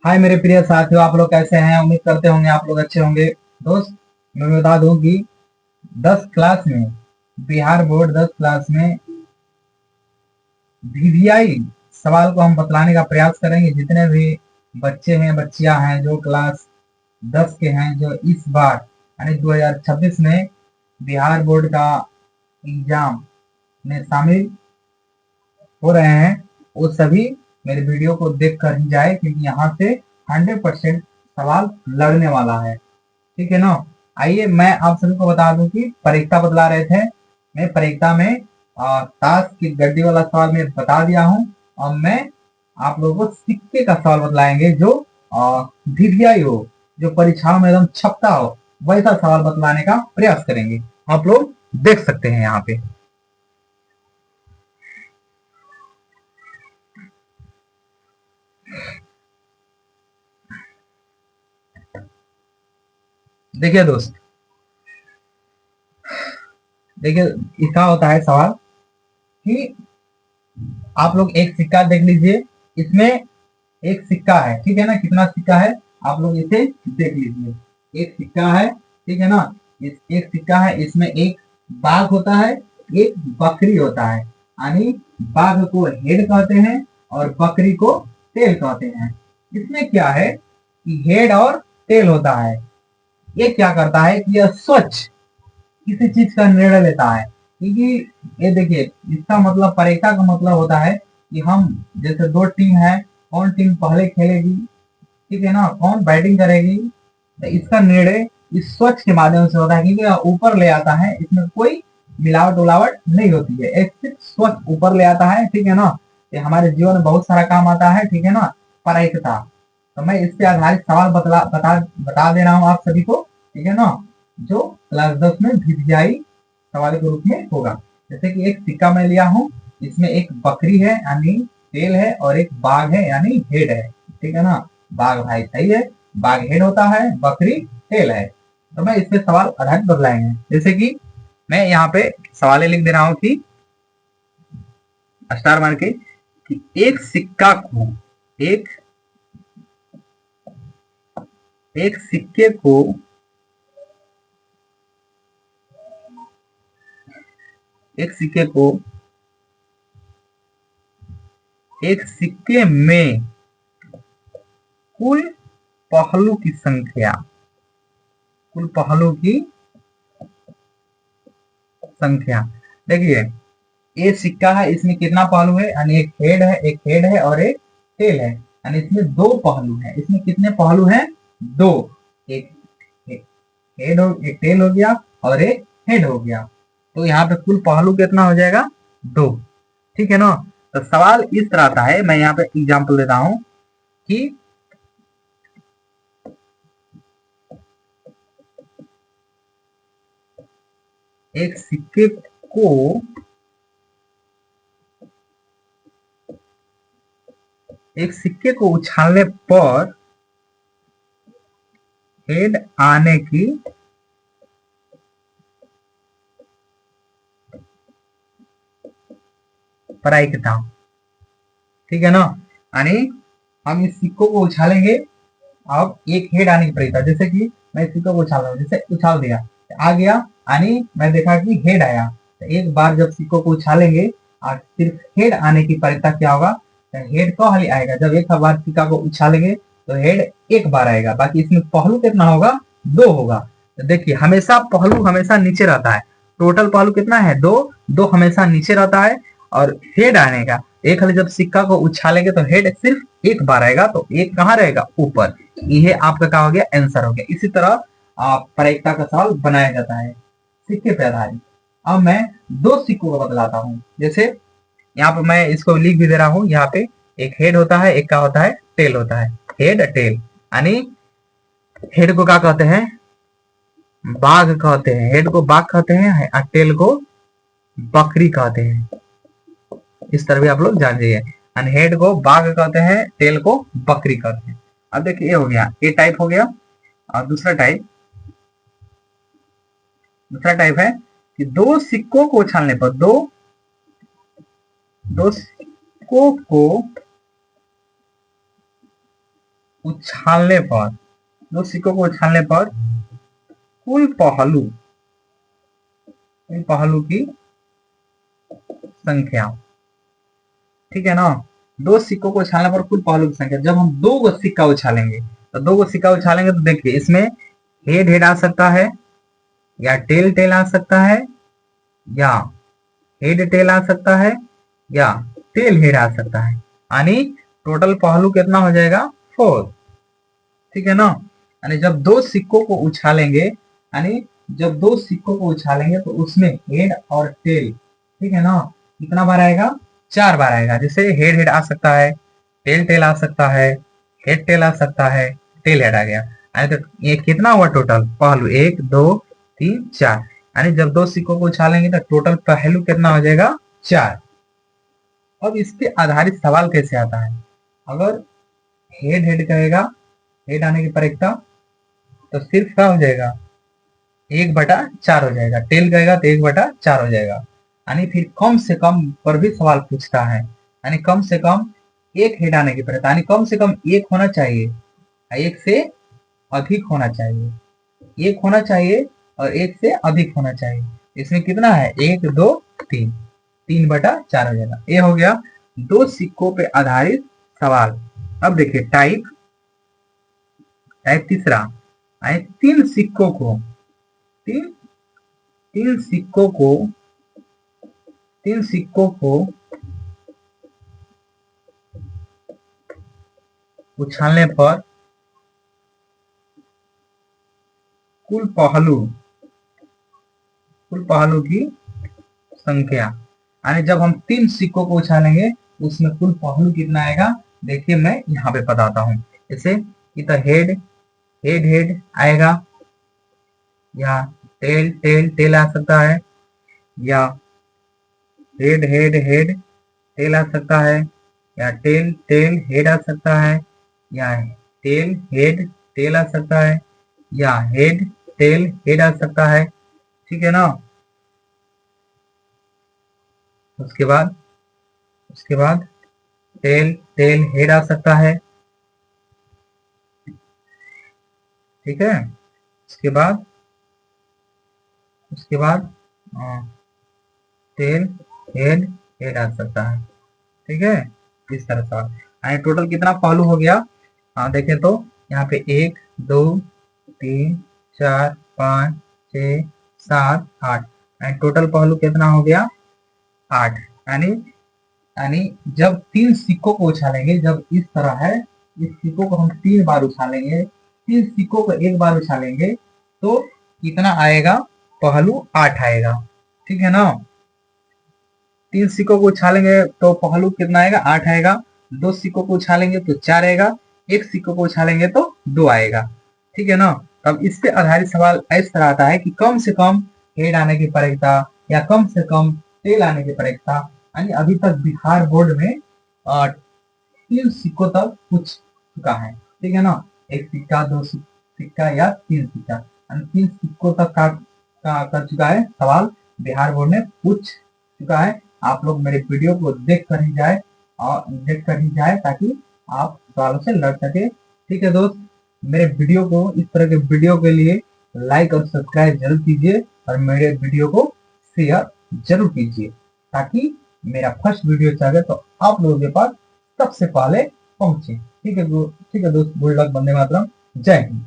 हाय मेरे प्रिय साथियों, आप लोग कैसे हैं? उम्मीद करते होंगे आप लोग अच्छे होंगे। दोस्त, मैं बता दूं कि 10 क्लास में, बिहार बोर्ड 10 क्लास में वीवीआई सवाल को हम बतलाने का प्रयास करेंगे। जितने भी बच्चे हैं, बच्चियां हैं जो क्लास 10 के हैं, जो इस बार यानी 2026 में बिहार बोर्ड का एग्जाम में शामिल हो रहे हैं, वो सभी मेरे वीडियो को देख कर ही जाए, क्योंकि यहाँ से 100% सवाल लगने वाला है। ठीक है ना? आइए मैं आप सभी को बता दूं कि परीक्षा बतला रहे थे। मैं परीक्षा में ताश की गड्डी वाला सवाल मैं बता दिया हूं। और मैं आप लोगों को सिक्के का सवाल बतलाएंगे जो वीवीआई हो, जो परीक्षाओं में एकदम छपता हो, वैसा सवाल बतलाने का प्रयास करेंगे। आप लोग देख सकते हैं यहाँ पे। देखिए दोस्त, देखिए इसका होता है सवाल कि आप लोग एक सिक्का देख लीजिए। इसमें एक सिक्का है, ठीक है ना? कितना सिक्का है आप लोग इसे देख लीजिए। एक सिक्का है, ठीक है ना? इस एक सिक्का है, इसमें एक बाघ होता है, एक बकरी होता है। यानी बाघ को हेड कहते हैं और बकरी को टेल कहते हैं। इसमें क्या है कि हेड और टेल होता है। ये क्या करता है कि यह स्वच्छ किसी चीज का निर्णय लेता है। क्योंकि ये देखिए, इसका मतलब, परीक्षा का मतलब होता है कि हम जैसे दो टीम है, कौन टीम पहले खेलेगी, ठीक है ना, कौन बैटिंग करेगी, तो इसका निर्णय इस स्वच्छ के माध्यम से होता है। क्योंकि यह ऊपर ले आता है, इसमें कोई मिलावट उलावट नहीं होती है, एक सिर्फ स्वच्छ ऊपर ले आता है। ठीक है ना? ये हमारे जीवन में बहुत सारा काम आता है, ठीक है ना, परीक्षा। तो मैं इस पे आधारित सवाल बता दे रहा हूँ आप सभी को, ठीक है ना, जो क्लास 10 में वीवीआई सवाल के रूप में होगा। जैसे कि एक सिक्का मैं लिया हूँ, इसमें एक बकरी है यानी टेल है, और एक बाघ है यानी हेड है। ठीक है ना? बाघ भाई सही है, बाघ हेड होता है, बकरी टेल है। तो मैं इस पे सवाल आधारित बदलाएंगे। जैसे कि मैं यहाँ पे सवाल लिख दे रहा हूँ कि स्टार मार के, कि एक सिक्का को, एक एक सिक्के को, एक सिक्के को, एक सिक्के में कुल पहलू की संख्या, कुल पहलू की संख्या। देखिए, ये सिक्का है, इसमें कितना पहलू है? यानी एक हेड है, एक हेड है और एक टेल है। यानी इसमें दो पहलू है। इसमें कितने पहलू हैं? दो। एक, एक हेड हो, एक टेल हो गया और एक हेड हो गया। तो यहाँ पे कुल पहलू कितना हो जाएगा? दो। ठीक है ना? तो सवाल इस तरह आता है, मैं यहाँ पे एग्जाम्पल देता हूँ कि एक सिक्के को, एक सिक्के को उछालने पर हेड आने की प्रायिकता। ठीक है ना? यानी हम इस सिक्कों को उछालेंगे, अब एक हेड आने की प्रायिकता। जैसे कि मैं इस सिक्कों को उछाल रहा हूँ, जैसे उछाल दिया, आ गया, यानी मैं देखा कि हेड आया। तो एक बार जब सिक्कों को उछालेंगे और सिर्फ हेड आने की प्रायिकता क्या होगा? तो हेड तो हाली आएगा। जब एक बार सिक्का को उछालेंगे तो हेड एक बार आएगा, बाकी इसमें पहलू कितना होगा? दो होगा। तो देखिए, हमेशा पहलू हमेशा नीचे रहता है। टोटल पहलू कितना है? दो। दो हमेशा नीचे रहता है। और हेड आने का, एक हाली जब सिक्का को उछालेंगे तो हेड सिर्फ एक बार आएगा, तो एक कहाँ रहेगा? ऊपर। ये आपका क्या हो गया? आंसर हो गया। इसी तरह प्रायिकता का सवाल बनाया जाता है सिक्के पे आधारित। अब मैं दो सिक्कों को बदलाता हूँ। जैसे यहाँ पे मैं इसको लिख भी दे रहा हूँ। यहाँ पे एक हेड होता है, एक क्या होता है? टेल होता है। हेड टेल, यानी हेड को क्या कहते हैं? बाघ कहते हैं। हेड को बाघ कहते हैं और टेल को बकरी कहते हैं। इस तरह भी आप लोग जान जाइए। हेड को बाघ कहते हैं, टेल को बकरी कहते हैं। अब देखिए, ये हो गया, ए टाइप हो गया। और दूसरा टाइप है कि दो सिक्कों को उछालने पर, दो दो सिक्कों को उछालने पर, दो सिक्कों को उछालने पर कुल पहलू, पहलू की संख्या, ठीक है ना। दो सिक्कों को उछालने पर कुल पहलू की संख्या। जब हम दो गो सिक्का उछालेंगे तो दो गो सिक्का उछालेंगे तो देखिए इसमें हेड हेड आ सकता है, या टेल टेल आ सकता है, या हेड टेल आ सकता है, या टेल हेड आ सकता है। यानी टोटल पहलू कितना हो जाएगा? 4, ठीक है ना। यानी जब दो सिक्कों को उछालेंगे, यानी जब दो सिक्कों को उछालेंगे तो उसमें हेड और टेल, ठीक है ना, कितना बार आएगा? 4 बार आएगा। जैसे हेड हेड आ सकता है, टेल टेल आ सकता है, हेड टेल आ सकता है, टेल हेड आ गया। यानी तो ये कितना हुआ टोटल पहलू? 1 2 3 4। यानी जब दो सिक्कों को उछालेंगे तो टोटल पहलू कितना हो जाएगा? 4। अब इस पे आधारित सवाल कैसे आता है? अगर हेड हेड कहेगा, हेड आने की परीक्षा, तो सिर्फ क्या हो जाएगा? 1/4 हो जाएगा। टेल कहेगा तो 1/4 हो जाएगा। यानी फिर कम से कम पर भी सवाल पूछता है, यानी कम से कम एक हेड आने की परीक्षा, यानी कम से कम एक होना चाहिए, एक से अधिक होना चाहिए, एक होना चाहिए और एक से अधिक होना चाहिए। इसमें कितना है? 1 2 3, 3/4 हो जाएगा। ये हो गया दो सिक्कों पे आधारित सवाल। अब देखिए टाइप टाइप तीसरा, आए तीन सिक्कों को, तीन तीन सिक्कों को, तीन सिक्कों को उछालने पर कुल पहलू, कुल पहलू की संख्या। यानी जब हम तीन सिक्कों को उछालेंगे उसमें कुल पहलू कितना आएगा? देखिए मैं यहाँ पे बताता हूँ। जैसे इधर हेड हेड हेड आएगा, या टेल टेल टेल आ सकता है, या हेड हेड हेड टेल आ सकता है, या टेल टेल हेड आ सकता है, या टेल हेड टेल आ सकता है, या हेड टेल हेड आ सकता है, ठीक है ना। उसके बाद उसके बाद टेल टेल हेड आ सकता है, ठीक है। उसके बाद उसके बाद टेल हेड हेड आ सकता है, ठीक है। इस तरह से यानी टोटल कितना पहलू हो गया? हाँ देखें तो यहाँ पे 1 2 3 4 5 6 7 8, यानी टोटल पहलू कितना हो गया? 8। यानी यानी जब तीन सिक्कों को उछालेंगे, जब इस तरह है, इस सिक्कों को हम 3 बार उछालेंगे, तीन सिक्कों को एक बार उछालेंगे तो कितना आएगा? पहलू 8 आएगा, ठीक है ना। तीन सिक्कों को उछालेंगे तो पहलू कितना आएगा? 8 आएगा। दो सिक्कों को उछालेंगे तो 4 आएगा, एक सिक्कों को उछालेंगे तो 2 आएगा, ठीक है ना। तब इस पे आधारित सवाल इस तरह आता है कि कम से कम हेड आने की परीक्षा या कम से कम टेल आने की परीक्षा। यानी अभी तक बिहार बोर्ड में 3 सिक्कों तक पूछ चुका है, ठीक है ना। एक सिक्का, दो सिक्का या 3 सिक्का, यानी 3 सिक्कों तक का कर चुका है सवाल, बिहार बोर्ड ने पूछ चुका है। आप लोग मेरे वीडियो को देख कर ही जाए, और देख कर ही जाए ताकि आप सवालों से लड़ सके, ठीक है दोस्त। मेरे वीडियो को, इस तरह के वीडियो के लिए लाइक और सब्सक्राइब जरूर कीजिए, और मेरे वीडियो को शेयर जरूर कीजिए, ताकि मेरा फर्स्ट वीडियो चाहे तो आप लोगों के पास सबसे पहले पहुंचे, ठीक है। ठीक है दोस्त, गुड लक, वंदे मातरम, जय हिंद।